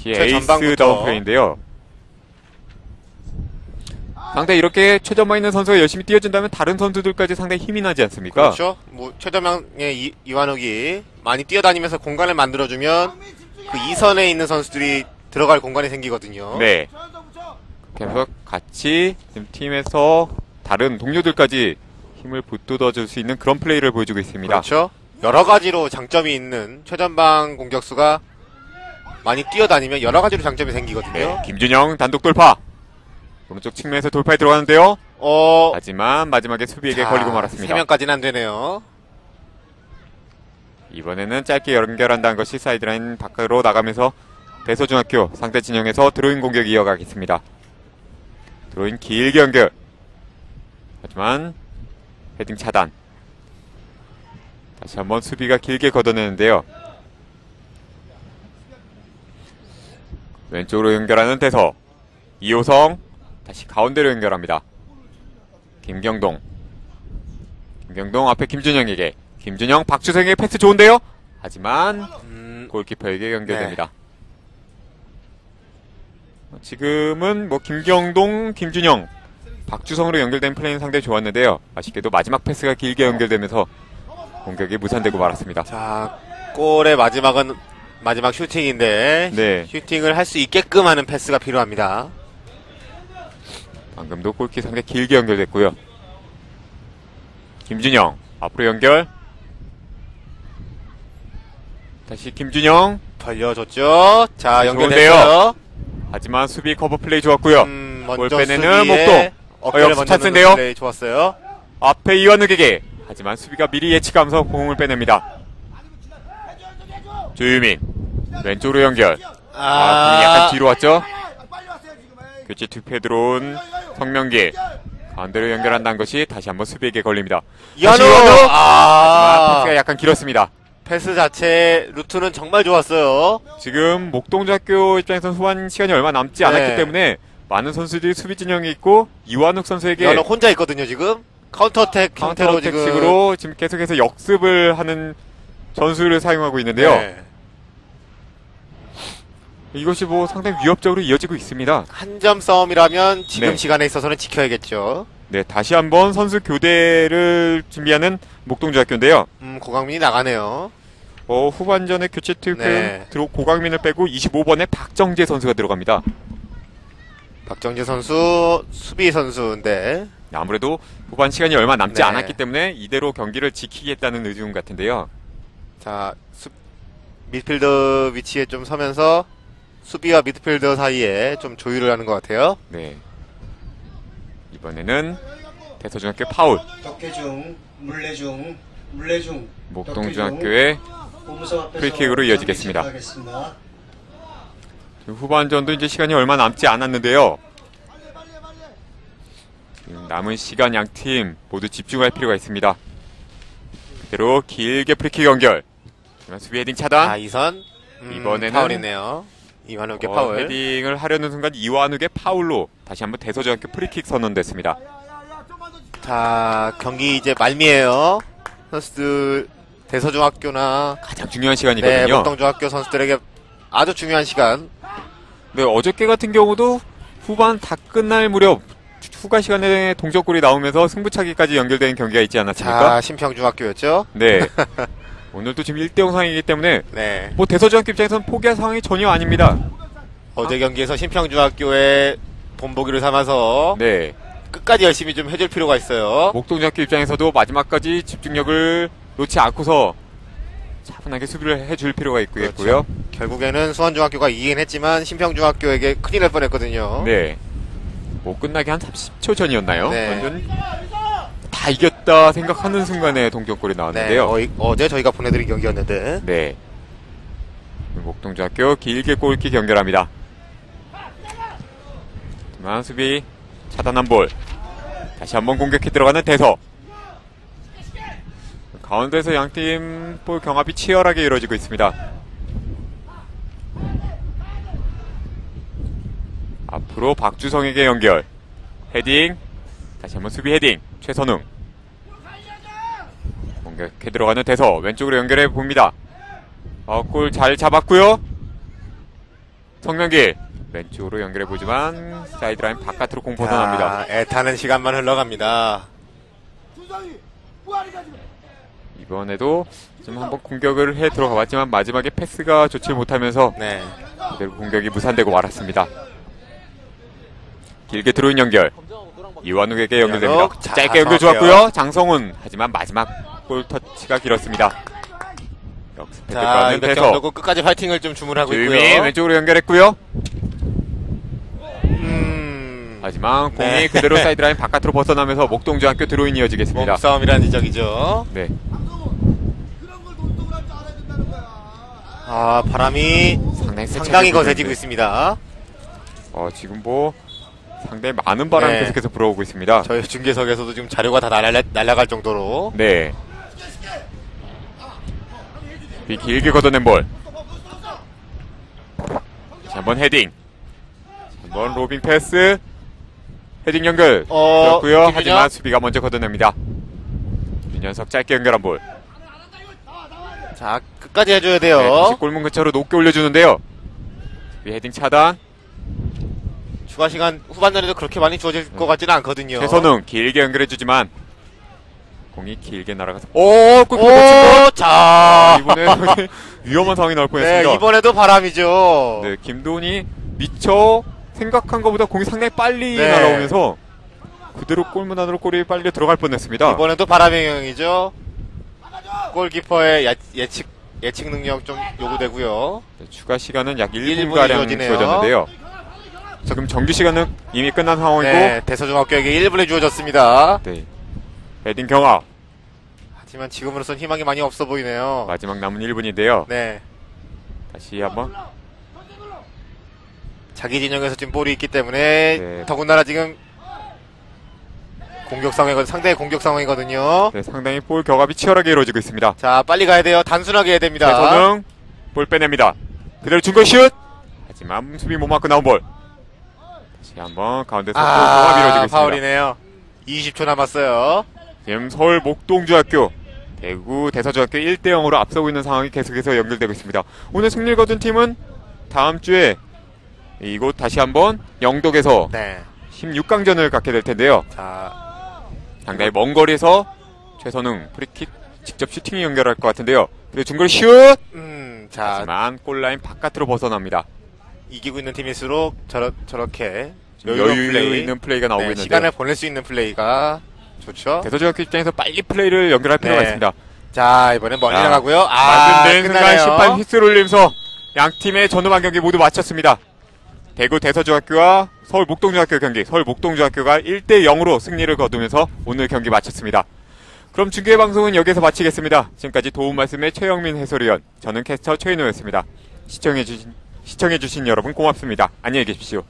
에이스 전반부터. 다운 플레이인데요. 상당히 이렇게 최전방에 있는 선수가 열심히 뛰어준다면 다른 선수들까지 상당히 힘이 나지 않습니까? 그렇죠. 뭐 최전방의 이완욱이 많이 뛰어다니면서 공간을 만들어주면 그 이선에 있는 선수들이 들어갈 공간이 생기거든요. 네. 그래서 같이 지금 팀에서 다른 동료들까지 힘을 북돋아줄 수 있는 그런 플레이를 보여주고 있습니다. 그렇죠. 여러 가지로 장점이 있는 최전방 공격수가 많이 뛰어다니면 여러 가지로 장점이 생기거든요. 네. 김준영 단독 돌파. 오른쪽 측면에서 돌파에 들어가는데요. 하지만 마지막에 수비에게 걸리고 말았습니다. 3명까지는 안 되네요. 이번에는 짧게 연결한다는 것이 사이드라인 밖으로 나가면서 대서중학교 상대 진영에서 드로잉 공격이 이어가겠습니다. 드로잉 길게 연결. 하지만 헤딩 차단. 다시 한번 수비가 길게 걷어내는데요. 왼쪽으로 연결하는 대서. 이호성 다시 가운데로 연결합니다. 김경동 앞에 김준영에게. 김준영 박주성에게 패스 좋은데요. 하지만 골키퍼에게 연결됩니다. 지금은 뭐 김경동, 김준영, 박주성으로 연결된 플레이는 상당히 좋았는데요. 아쉽게도 마지막 패스가 길게 연결되면서 공격이 무산되고 말았습니다. 자, 골의 마지막은 마지막 슈팅인데 네. 슈팅을 할 수 있게끔 하는 패스가 필요합니다. 방금도 골키 상당히 길게 연결됐고요. 김준영 앞으로 연결. 다시 김준영. 벌려줬죠. 자, 좋은데요. 연결됐어요. 하지만 수비 커버 플레이 좋았고요. 먼저 볼 빼내는 수비에 목동. 어깨를 역습 먼저 찬스인데요. 넣는 플레이 좋았어요. 앞에 이완욱에게. 하지만 수비가 미리 예측하면서 공을 빼냅니다. 조유민 왼쪽으로 연결. 공이 약간 뒤로 왔죠. 교체 투표에 들어온 성명기 가운데로 연결한다는 것이 다시 한번 수비에게 걸립니다. 이한우! 하지만 패스가 약간 길었습니다. 패스 자체 루트는 정말 좋았어요. 지금 목동중학교 입장에서는 후반 시간이 얼마 남지 않았기 네. 때문에 많은 선수들이 수비 진영에 있고 이완욱 선수에게 이한우 혼자 있거든요, 지금. 카운터어택 형태로 지금. 카운터어택식으로 지금 계속해서 역습을 하는 전술을 사용하고 있는데요. 네. 이것이 뭐 상당히 위협적으로 이어지고 있습니다. 한 점 싸움이라면 지금 네. 시간에 있어서는 지켜야겠죠. 네, 다시 한번 선수 교대를 준비하는 목동중학교인데요. 고강민이 나가네요. 후반전에 교체 투표는 네. 고강민을 빼고 25번에 박정재 선수가 들어갑니다. 박정재 선수 수비 선수인데 아무래도 후반 시간이 얼마 남지 네. 않았기 때문에 이대로 경기를 지키겠다는 의중 같은데요. 자 미드필더 위치에 좀 서면서 수비와 미드필더 사이에 좀 조율을 하는 것 같아요. 네. 이번에는 대서중학교 파울. 덕혜중, 물레중, 목동중학교의 프리킥으로 이어지겠습니다. 후반전도 이제 시간이 얼마 남지 않았는데요. 남은 시간 양팀 모두 집중할 필요가 있습니다. 그대로 길게 프리킥 연결. 수비 헤딩 차단. 이선 이번에는 파울이네요. 이완욱의 파울. 헤딩을 하려는 순간 이완욱의 파울로 다시 한번 대서중학교 프리킥 선언됐습니다. 자, 경기 이제 말미에요. 선수들 대서중학교나 가장 중요한 시간이거든요. 목동중학교 선수들에게 아주 중요한 시간. 네, 어저께 같은 경우도 후반 다 끝날 무렵 후가 시간에 동점골이 나오면서 승부차기까지 연결된 경기가 있지 않았습니까? 자, 신평중학교였죠. 네. 오늘도 지금 1대0 상황이기 때문에 네. 뭐 대서중학교 입장에서는 포기할 상황이 전혀 아닙니다. 어제 경기에서 신평중학교의 본보기를 삼아서 네. 끝까지 열심히 좀 해줄 필요가 있어요. 목동중학교 입장에서도 마지막까지 집중력을 놓지 않고서 차분하게 수비를 해줄 필요가 있고요. 그렇죠. 결국에는 수원중학교가 이기긴 했지만 신평중학교에게 큰일 날 뻔했거든요. 네. 뭐 끝나기 한 30초 전이었나요? 네. 완전 다 이겼다 생각하는 순간에 동점골이 나왔는데요. 어제 저희가 보내드린 경기였는데. 네. 목동중학교 길게 골킥 연결합니다. 하지만 수비 차단한 볼. 다시 한번 공격해 들어가는 대서. 가운데서 양팀 볼 경합이 치열하게 이루어지고 있습니다. 앞으로 박주성에게 연결. 헤딩. 다시 한번 수비 헤딩. 최선웅. 공격해 들어가는 대서. 왼쪽으로 연결해 봅니다. 골 잘 잡았고요. 성명길. 왼쪽으로 연결해 보지만 사이드라인 바깥으로 공 벗어납니다. 애타는 시간만 흘러갑니다. 이번에도 좀 한번 공격을 해 들어가 봤지만 마지막에 패스가 좋지 못하면서 네. 그대로 공격이 무산되고 말았습니다. 길게 들어온 연결. 이완욱에게 연결됩니다. 짧게 연결 좋았고요. 장성훈. 하지만 마지막 골 터치가 길었습니다. 역습 획득 자, 받는 이렇게 대서. 놓고 끝까지 파이팅을 좀 주문하고 조유민 있고요. 왼쪽으로 연결했고요. 하지만 공이 네. 그대로 사이드라인 바깥으로 벗어나면서 목동중학교 드로인 이어지겠습니다. 몸싸움이라는 지적이죠. 네. 바람이 상당히 거세지고 있습니다. 지금 뭐 상당히 많은 바람이 네. 계속해서 불어오고 있습니다. 저희 중계석에서도 지금 자료가 다 날아갈 정도로. 네. 길게 걷어낸 볼. 다시 한번 헤딩. 한번 로빙 패스. 헤딩 연결. 그렇고요. 김윤혁. 하지만 수비가 먼저 걷어냅니다. 윤현석 짧게 연결한 볼. 자, 끝까지 해줘야 돼요. 네, 다시 골문 근처로 높게 올려주는데요. 헤딩 차단. 추가 시간 후반전에도 그렇게 많이 주어질 것 같지는 않거든요. 최선웅 길게 연결해주지만 공이 길게 날아가서 골키퍼 놓친 오, 자, 이번에 위험한 상황이 나올 뻔했습니다. 네, 이번에도 바람이죠. 네, 김도훈이 미처 생각한 것보다 공이 상당히 빨리 네. 날아오면서 그대로 골문 안으로 골이 빨리 들어갈 뻔했습니다. 이번에도 바람의 영향이죠. 골키퍼의 예측 능력 좀 요구되고요. 네, 추가 시간은 약 1분이 1분가량 주어지네요. 주어졌는데요. 지금 정규 시간은 이미 끝난 상황이고 네, 대서중학교에게 1분이 주어졌습니다. 네, 헤딩 경합 하지만 지금으로선 희망이 많이 없어 보이네요. 마지막 남은 1분인데요. 네, 다시 한번 자기 진영에서 지금 볼이 있기 때문에 네. 더군다나 지금 상대의 공격 상황이거든요. 네, 상당히 볼 격합이 치열하게 이루어지고 있습니다. 자, 빨리 가야 돼요. 단순하게 해야 됩니다. 최선웅 볼 빼냅니다. 그대로 중거리 슛! 하지만 수비 못 맞고 나온 볼. 다시 한번 가운데서 볼 격합이 이루어지고 있습니다. 파울이네요. 20초 남았어요. 지금 서울 목동중학교 대구 대서중학교 1대0으로 앞서고 있는 상황이 계속해서 연결되고 있습니다. 오늘 승리를 거둔 팀은 다음 주에 이곳 다시 한번 영덕에서 네. 16강전을 갖게 될 텐데요. 자, 상당히 먼 거리에서 최선웅 프리킥 직접 슈팅이 연결할 것 같은데요. 그리고 중거리 슛! 자, 하지만 골라인 바깥으로 벗어납니다. 이기고 있는 팀일수록 저렇게 여유 있는 플레이가 나오고 있는데 시간을 보낼 수 있는 플레이가 좋죠. 대서중학교 입장에서 빨리 플레이를 연결할 필요가 네. 있습니다. 자, 이번엔 멀리 자, 나가고요. 만든 순간 끝나네요. 심판 휘슬을 울리면서 양 팀의 전후반 경기 모두 마쳤습니다. 대구 대서중학교와 서울 목동중학교 경기, 서울 목동중학교가 1대0으로 승리를 거두면서 오늘 경기 마쳤습니다. 그럼 중계 방송은 여기서 마치겠습니다. 지금까지 도움 말씀의 최영민 해설위원, 저는 캐스터 최인호였습니다. 시청해주신 여러분 고맙습니다. 안녕히 계십시오.